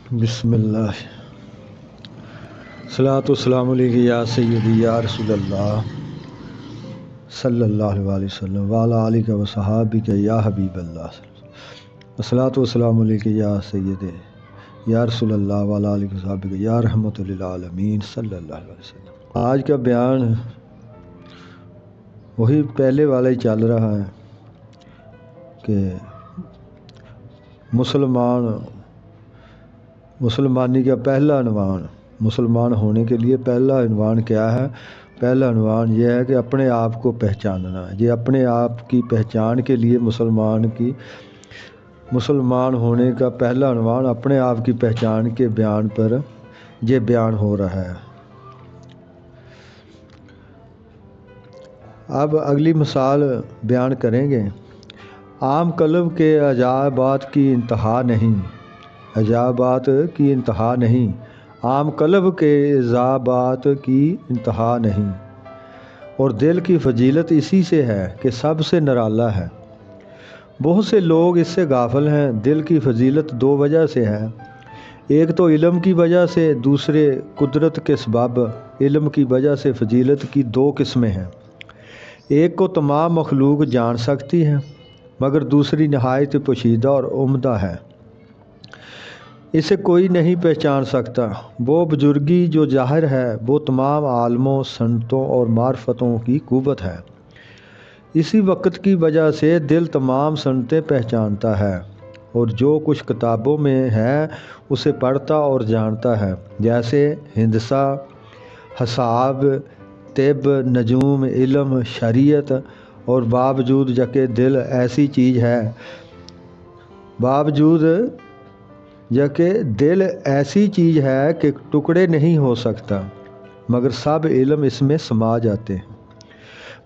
بسم اللہ صلاۃ والسلام علیہ یا سیدی یا رسول اللہ صلی اللہ علیہ وسلم وعلیٰ آلہ و صحابہ یا حبیب اللہ صلاۃ والسلام علیہ یا سیدی یا رسول اللہ وعلیٰ آلہ و صحابہ یا رحمۃ للعالمین صلی اللہ علیہ وسلم۔ آج کا بیان وہی پہلے والا ہی چل رہا ہے کہ مسلمانی کا پہلا عنوان، مسلمان ہونے کے لیے پہلا عنوان کیا ہے؟ پہلا عنوان یہ ہے کہ اپنے آپ کو پہچاننا۔ یہ اپنے آپ کی پہچان کے لیے مسلمان ہونے کا پہلا عنوان اپنے آپ کی پہچان کے بیان پر یہ بیان ہو رہا ہے۔ اب اگلی مثال بیان کریں گے۔ عام قلب کے عجائبات کی انتہا نہیں، عجائبات کی انتہا نہیں، عام قلب کے عجائبات کی انتہا نہیں، اور دل کی فضیلت اسی سے ہے کہ سب سے نرالا ہے۔ بہت سے لوگ اس سے غافل ہیں۔ دل کی فضیلت دو وجہ سے ہے، ایک تو علم کی وجہ سے، دوسرے قدرت کے سبب۔ علم کی وجہ سے فضیلت کی دو قسمیں ہیں، ایک کو تمام مخلوق جان سکتی ہے مگر دوسری نہایت پوشیدہ اور عمدہ ہے، اسے کوئی نہیں پہچان سکتا۔ وہ بزرگی جو ظاہر ہے وہ تمام عالموں، سنتوں اور معرفتوں کی قوت ہے۔ اسی وقت کی وجہ سے دل تمام سنتیں پہچانتا ہے اور جو کچھ کتابوں میں ہے اسے پڑھتا اور جانتا ہے، جیسے ہندسہ، حساب، طب، نجوم، علم، شریعت۔ اور باوجود کہ دل ایسی چیز ہے کہ ٹکڑے نہیں ہو سکتا، مگر سب علم اس میں سما جاتے ہیں،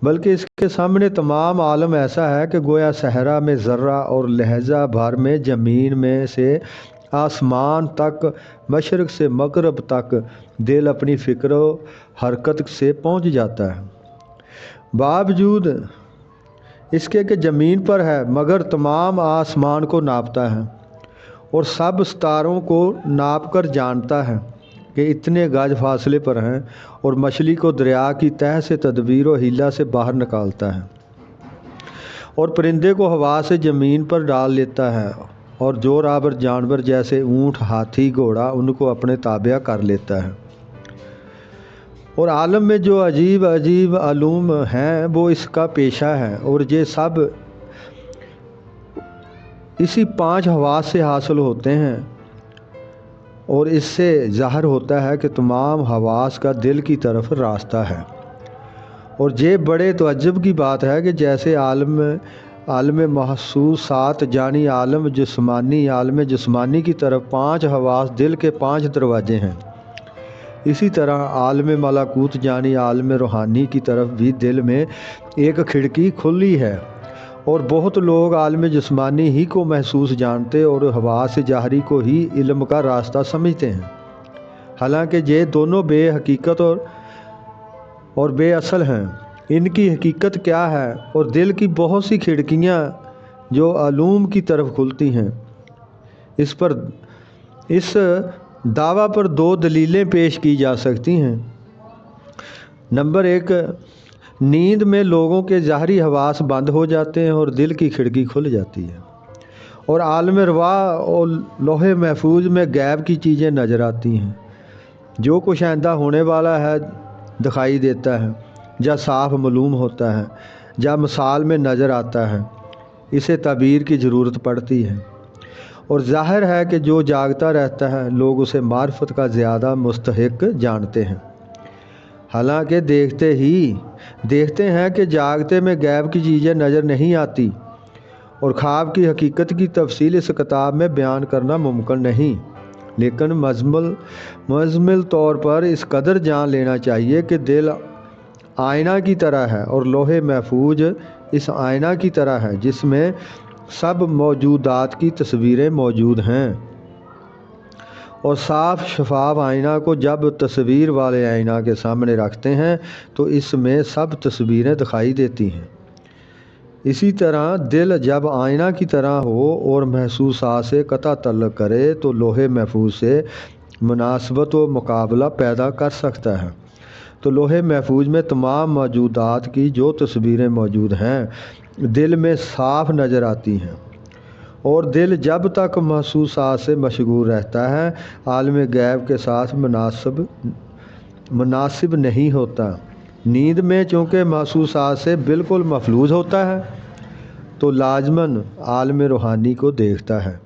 بلکہ اس کے سامنے تمام عالم ایسا ہے کہ گویا صحرا میں ذرہ اور لہجہ بھر میں زمین میں سے آسمان تک، مشرق سے مغرب تک دل اپنی فکر و حرکت سے پہنچ جاتا ہے۔ باوجود اس کے کہ زمین پر ہے مگر تمام آسمان کو ناپتا ہے اور سب ستاروں کو ناپ کر جانتا ہے کہ اتنے گز فاصلے پر ہیں، اور مچھلی کو دریا کی تہہ سے تدبیر و حیلہ سے باہر نکالتا ہے، اور پرندے کو ہوا سے زمین پر ڈال لیتا ہے، اور جور آور جانور جیسے اونٹ، ہاتھی، گھوڑا ان کو اپنے تابع کر لیتا ہے۔ اور عالم میں جو عجیب علوم ہیں وہ اس کا پیشہ ہے، اور یہ سب اسی 5 حواس سے حاصل ہوتے ہیں، اور اس سے ظاہر ہوتا ہے کہ تمام حواس کا دل کی طرف راستہ ہے۔ اور یہ بڑے تعجب کی بات ہے کہ جیسے عالم محسوسات یعنی عالم جسمانی کی طرف 5 حواس دل کے 5 دروازے ہیں، اسی طرح عالم ملکوت یعنی عالم روحانی کی طرف بھی دل میں ایک کھڑکی کھلی ہے۔ اور بہت لوگ عالم جسمانی ہی کو محسوس جانتے اور حواس ظاہری کو ہی علم کا راستہ سمجھتے ہیں، حالانکہ یہ دونوں بے حقیقت اور بے اصل ہیں۔ ان کی حقیقت کیا ہے؟ اور دل کی بہت سی کھڑکیاں جو علوم کی طرف کھلتی ہیں، اس دعویٰ پر 2 دلیلیں پیش کی جا سکتی ہیں۔ نمبر 1، نیند میں لوگوں کے ظاہری حواس بند ہو جاتے ہیں اور دل کی کھڑکی کھل جاتی ہے، اور عالم ارواح اور لوح محفوظ میں غیب کی چیزیں نظر آتی ہیں۔ جو کچھ آئندہ ہونے والا ہے دکھائی دیتا ہے، یا صاف معلوم ہوتا ہے، یا مثال میں نظر آتا ہے، اسے تعبیر کی ضرورت پڑتی ہے۔ اور ظاہر ہے کہ جو جاگتا رہتا ہے لوگ اسے معرفت کا زیادہ مستحق جانتے ہیں، حالانکہ دیکھتے ہیں کہ جاگتے میں غیب کی چیزیں نظر نہیں آتی، اور خواب کی حقیقت کی تفصیل اس کتاب میں بیان کرنا ممکن نہیں، لیکن مجمل طور پر اس قدر جان لینا چاہیے کہ دل آئینہ کی طرح ہے، اور لوح محفوظ اس آئینہ کی طرح ہے جس میں سب موجودات کی تصویریں موجود ہیں۔ اور صاف شفاف آئینہ کو جب تصویر والے آئینہ کے سامنے رکھتے ہیں تو اس میں سب تصویریں دکھائی دیتی ہیں۔ اسی طرح دل جب آئینہ کی طرح ہو اور محسوسات سے قطع تعلق کرے تو لوح محفوظ سے مناسبت و مقابلہ پیدا کر سکتا ہے۔ تو لوح محفوظ میں تمام موجودات کی جو تصویریں موجود ہیں دل میں صاف نظر آتی ہیں، اور دل جب تک محسوسات سے مشغول رہتا ہے عالم غیب کے ساتھ مناسب نہیں ہوتا۔ نیند میں چونکہ محسوسات سے بالکل مفلوج ہوتا ہے تو لازماً عالم روحانی کو دیکھتا ہے،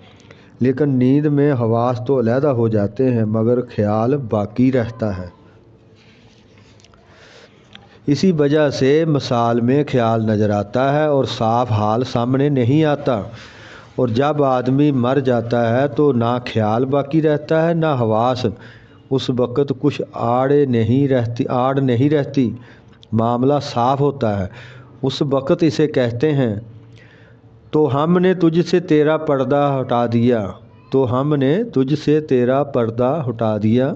لیکن نیند میں حواس تو علیحدہ ہو جاتے ہیں مگر خیال باقی رہتا ہے۔ اسی وجہ سے مثال میں خیال نظر آتا ہے اور صاف حال سامنے نہیں آتا، اور جب آدمی مر جاتا ہے تو نہ خیال باقی رہتا ہے نہ حواس، اس وقت کچھ آڑ نہیں رہتی، معاملہ صاف ہوتا ہے۔ اس وقت اسے کہتے ہیں تو ہم نے تجھ سے تیرا پردہ ہٹا دیا، تو ہم نے تجھ سے تیرا پردہ ہٹا دیا،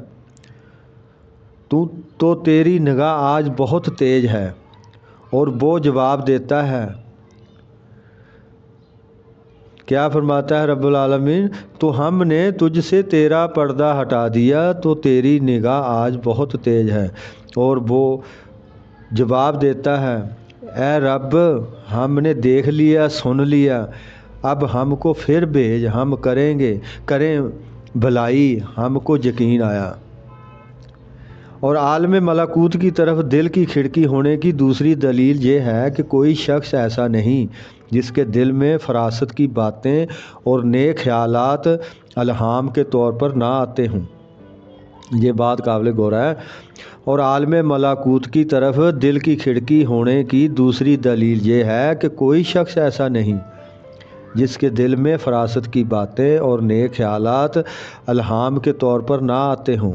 تو تیری نگاہ آج بہت تیز ہے۔ اور وہ جواب دیتا ہے، کیا فرماتا ہے رب العالمین؟ تو ہم نے تجھ سے تیرا پردہ ہٹا دیا تو تیری نگاہ آج بہت تیز ہے۔ اور وہ جواب دیتا ہے، اے رب ہم نے دیکھ لیا سن لیا، اب ہم کو پھر بھیج، ہم کریں بھلائی، ہم کو یقین آیا۔ اور عالم ملکوت کی طرف دل کی کھڑکی ہونے کی دوسری دلیل یہ ہے کہ کوئی شخص ایسا نہیں جس کے دل میں فراست کی باتیں اور نیک خیالات الہام کے طور پر نہ آتے ہوں۔ یہ بات قابل غور ہے۔ اور عالم ملکوت کی طرف دل کی کھڑکی ہونے کی دوسری دلیل یہ ہے کہ کوئی شخص ایسا نہیں جس کے دل میں فراست کی باتیں اور نیک خیالات الہام کے طور پر نہ آتے ہوں،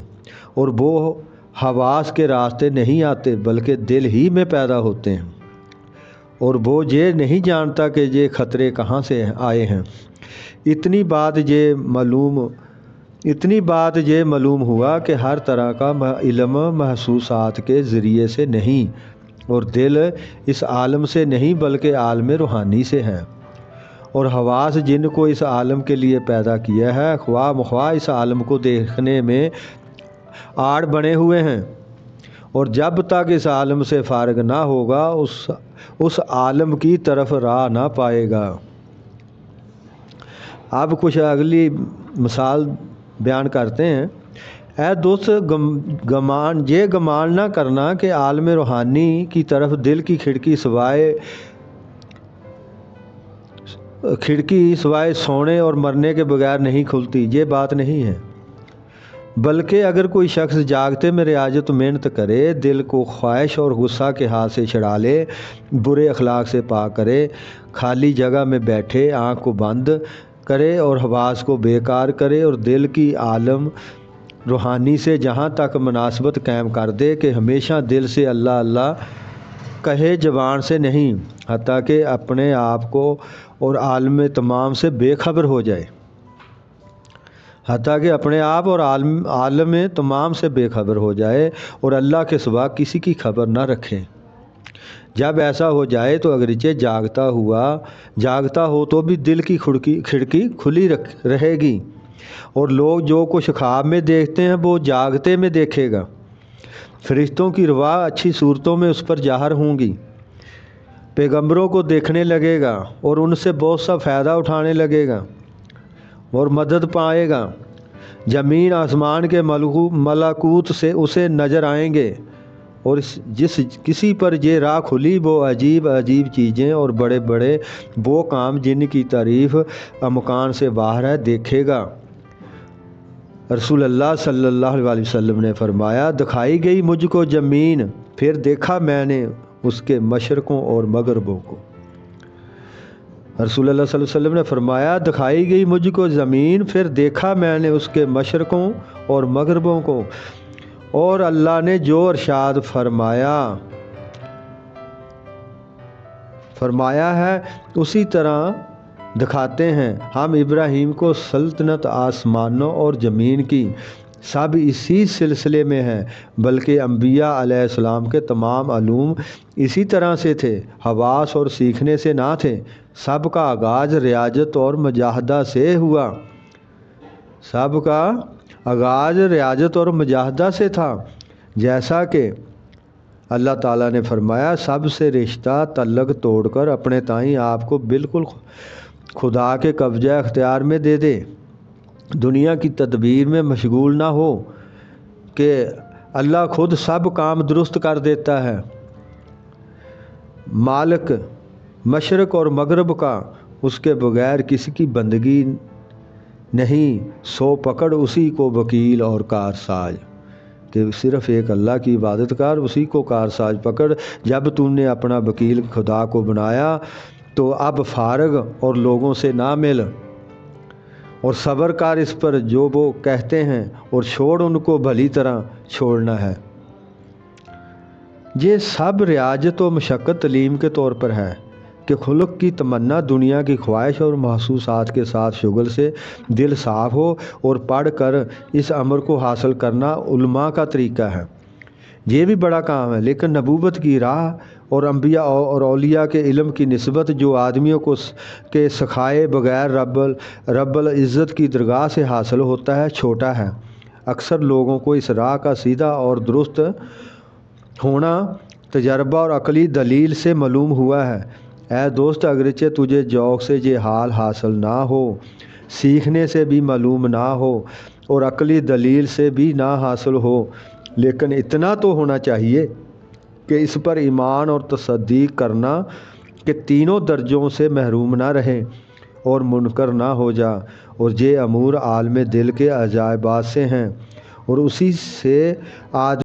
اور وہ حواس کے راستے نہیں آتے بلکہ دل ہی میں پیدا ہوتے ہیں، اور وہ یہ نہیں جانتا کہ یہ خطرے کہاں سے آئے ہیں۔ اتنی بات یہ معلوم ہوا کہ ہر طرح کا علم محسوسات کے ذریعے سے نہیں، اور دل اس عالم سے نہیں بلکہ عالم روحانی سے ہے، اور حواس جن کو اس عالم کے لیے پیدا کیا ہے خواہ مخواہ اس عالم کو دیکھنے میں آڑ بنے ہوئے ہیں، اور جب تک اس عالم سے فارغ نہ ہوگا اس عالم کی طرف راہ نہ پائے گا۔ اب کچھ اگلی مثال بیان کرتے ہیں۔ اے دوست، گمان نہ کرنا کہ عالم روحانی کی طرف دل کی کھڑکی سوائے سونے اور مرنے کے بغیر نہیں کھلتی، یہ بات نہیں ہے۔ بلکہ اگر کوئی شخص جاگتے میں ریاضت و محنت کرے، دل کو خواہش اور غصہ کے ہاتھ سے چھڑا لے، برے اخلاق سے پاک کرے، خالی جگہ میں بیٹھے، آنکھ کو بند کرے اور حواس کو بیکار کرے، اور دل کی عالم روحانی سے جہاں تک مناسبت قائم کر دے کہ ہمیشہ دل سے اللہ اللہ کہے، زبان سے نہیں، حتیٰ کہ اپنے آپ کو اور عالم تمام سے بے خبر ہو جائے، عالم تمام سے بے خبر ہو جائے اور اللہ کے سوا کسی کی خبر نہ رکھے۔ جب ایسا ہو جائے تو اگرچہ جاگتا ہو تو بھی دل کی کھڑکی کھلی رہے گی، اور لوگ جو کچھ خواب میں دیکھتے ہیں وہ جاگتے میں دیکھے گا۔ فرشتوں کی رواح اچھی صورتوں میں اس پر ظاہر ہوں گی، پیغمبروں کو دیکھنے لگے گا اور ان سے بہت سا فائدہ اٹھانے لگے گا اور مدد پائے گا۔ زمین آسمان کے ملکوت سے اسے نظر آئیں گے، اور جس کسی پر یہ راہ کھلی وہ عجیب چیزیں اور بڑے بڑے وہ کام جن کی تعریف امکان سے باہر ہے دیکھے گا۔ رسول اللہ صلی اللہ علیہ وسلم نے فرمایا، دکھائی گئی مجھ کو زمین، پھر دیکھا میں نے اس کے مشرقوں اور مغربوں کو۔ رسول اللہ صلی اللہ علیہ وسلم نے فرمایا، دکھائی گئی مجھ کو زمین، پھر دیکھا میں نے اس کے مشرقوں اور مغربوں کو، اور اللہ نے جو ارشاد فرمایا ہے اسی طرح دکھاتے ہیں۔ ہم ابراہیم کو سلطنت آسمانوں اور زمین کی، سب اسی سلسلے میں ہیں، بلکہ انبیاء علیہ السلام کے تمام علوم اسی طرح سے تھے، حواس اور سیکھنے سے نہ تھے۔ سب کا آغاز ریاضت اور مجاہدہ سے ہوا، سب کا آغاز ریاضت اور مجاہدہ سے تھا، جیسا کہ اللہ تعالیٰ نے فرمایا سب سے رشتہ تعلق توڑ کر اپنے تائیں آپ کو بالکل خدا کے قبضہ اختیار میں دے دے، دنیا کی تدبیر میں مشغول نہ ہو کہ اللہ خود سب کام درست کر دیتا ہے۔ مالک مشرق اور مغرب کا، اس کے بغیر کسی کی بندگی نہیں، سو پکڑ اسی کو وکیل اور کارساز، کہ صرف ایک اللہ کی عبادت کر، اسی کو کارساز پکڑ۔ جب تم نے اپنا وکیل خدا کو بنایا تو اب فارغ اور لوگوں سے نہ مل، اور صبر کر اس پر جو وہ کہتے ہیں، اور چھوڑ ان کو بھلی طرح چھوڑنا ہے۔ یہ سب ریاضت و مشقت تعلیم کے طور پر ہے کہ خلق کی تمنا، دنیا کی خواہش اور محسوسات کے ساتھ شغل سے دل صاف ہو، اور پڑھ کر اس امر کو حاصل کرنا علماء کا طریقہ ہے۔ یہ بھی بڑا کام ہے، لیکن نبوت کی راہ اور انبیاء اور اولیاء کے علم کی نسبت جو آدمیوں کو کے سکھائے بغیر رب العزت کی درگاہ سے حاصل ہوتا ہے، چھوٹا ہے۔ اکثر لوگوں کو اس راہ کا سیدھا اور درست ہونا تجربہ اور عقلی دلیل سے معلوم ہوا ہے۔ اے دوست، اگرچہ تجھے ذوق سے یہ حال حاصل نہ ہو، سیکھنے سے بھی معلوم نہ ہو، اور عقلی دلیل سے بھی نہ حاصل ہو، لیکن اتنا تو ہونا چاہیے کہ اس پر ایمان اور تصدیق کرنا کہ تینوں درجوں سے محروم نہ رہیں اور منکر نہ ہو جا، اور یہ امور عالم دل کے عجائبات سے ہیں، اور اسی سے آدمی